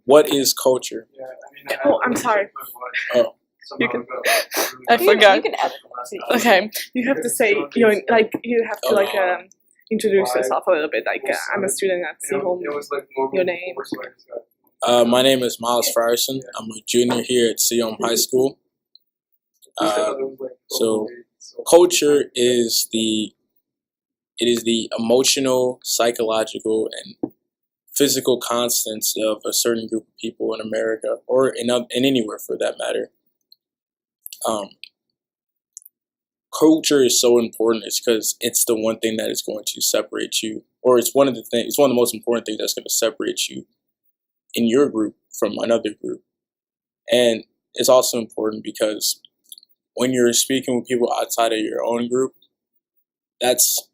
What is culture? Oh, I'm sorry. Oh, You can. I forgot. Okay, you have to say you have to introduce yourself a little bit. I'm a student at Seaholm. Your name. my name is Miles Frierson. I'm a junior here at Seaholm High School. So, culture is the emotional, psychological, and physical constants of a certain group of people in America, or in anywhere for that matter. Um, Culture is so important. It's because it's the one thing that is going to separate you, or it's one of the things. It's one of the most important things that's going to separate you in your group from another group. And it's also important because when you're speaking with people outside of your own group, that's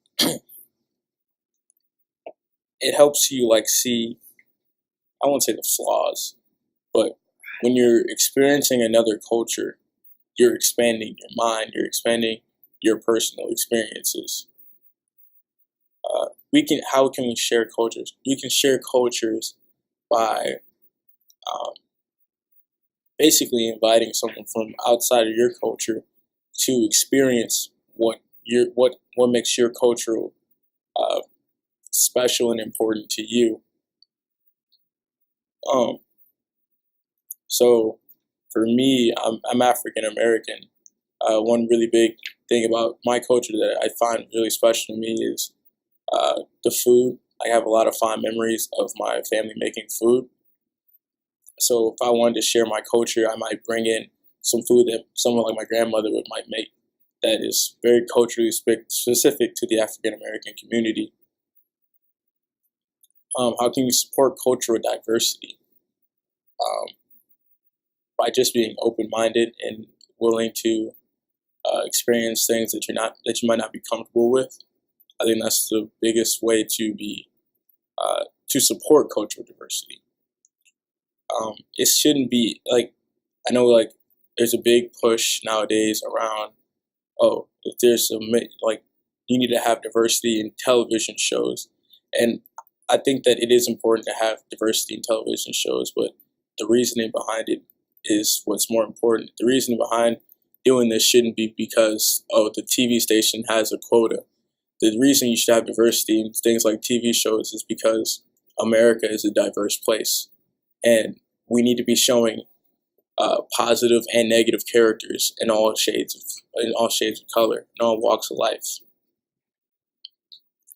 it helps you see, I won't say the flaws, but when you're experiencing another culture, you're expanding your mind, you're expanding your personal experiences. How can we share cultures? We can share cultures by um, basically inviting someone from outside of your culture to experience what makes your cultural uh, special and important to you. Um, so for me, I'm African American. One really big thing about my culture that I find really special to me is the food. I have a lot of fond memories of my family making food. So if I wanted to share my culture, I might bring in some food that someone like my grandmother might make that is very culturally specific to the African American community. How can you support cultural diversity? Um, by just being open-minded and willing to experience things that you might not be comfortable with. I think that's the biggest way to support cultural diversity. It shouldn't be I know there's a big push nowadays around, oh, if there's you need to have diversity in television shows, and I think that it is important to have diversity in television shows, but the reasoning behind it is what's more important. The reason behind doing this shouldn't be because, oh, the TV station has a quota. The reason you should have diversity in things like TV shows is because America is a diverse place, and we need to be showing positive and negative characters in all shades of color, in all walks of life.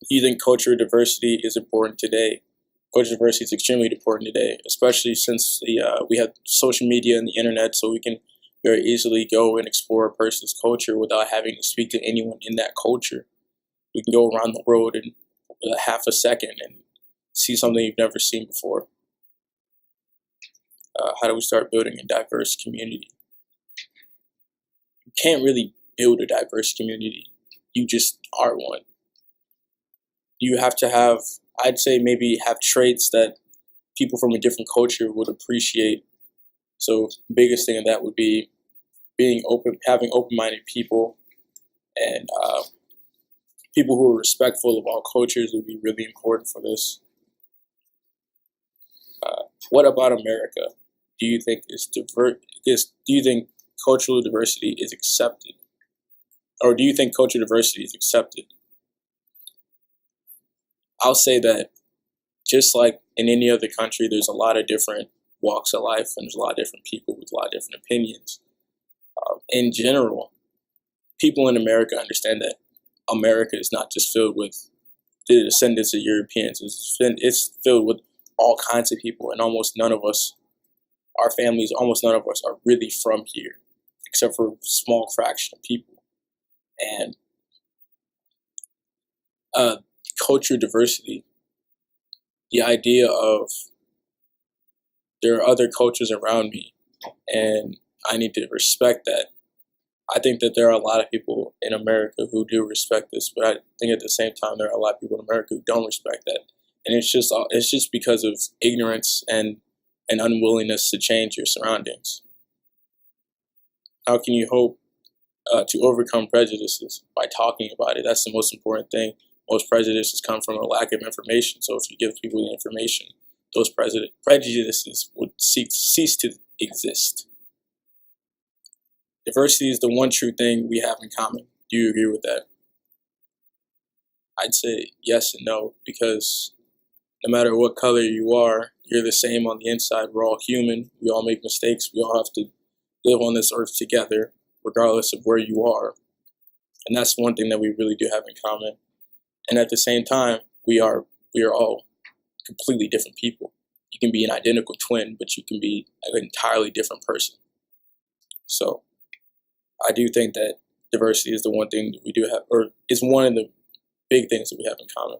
Do you think cultural diversity is important today? Cultural diversity is extremely important today, especially since we have social media and the internet, so we can very easily go and explore a person's culture without having to speak to anyone in that culture. We can go around the world in half a second and see something you've never seen before. How do we start building a diverse community? You can't really build a diverse community. You just are one. You have to have, I'd say, maybe have traits that people from a different culture would appreciate. So the biggest thing of that would be having open-minded people, and people who are respectful of all cultures would be really important for this. What about America? Do you think do you think cultural diversity is accepted, or do you think cultural diversity is accepted? I'll say that just like in any other country, there's a lot of different walks of life, and there's a lot of different people with a lot of different opinions. In general, people in America understand that America is not just filled with the descendants of Europeans. It's filled with all kinds of people, and almost none of us are really from here, except for a small fraction of people. And culture diversity, the idea of there are other cultures around me, and I need to respect that. I think that there are a lot of people in America who do respect this, but I think at the same time there are a lot of people in America who don't respect that, and it's just because of ignorance and an unwillingness to change your surroundings. How can you hope to overcome prejudices? By talking about it. That's the most important thing. Most prejudices come from a lack of information. So if you give people the information, those prejudices would cease to exist. Diversity is the one true thing we have in common. Do you agree with that? I'd say yes and no, because no matter what color you are, you're the same on the inside. We're all human. We all make mistakes. We all have to live on this earth together, regardless of where you are. And that's one thing that we really do have in common. And at the same time, we are all completely different people. You can be an identical twin, but you can be an entirely different person. So I do think that diversity is the one thing that we do have, or is one of the big things that we have in common.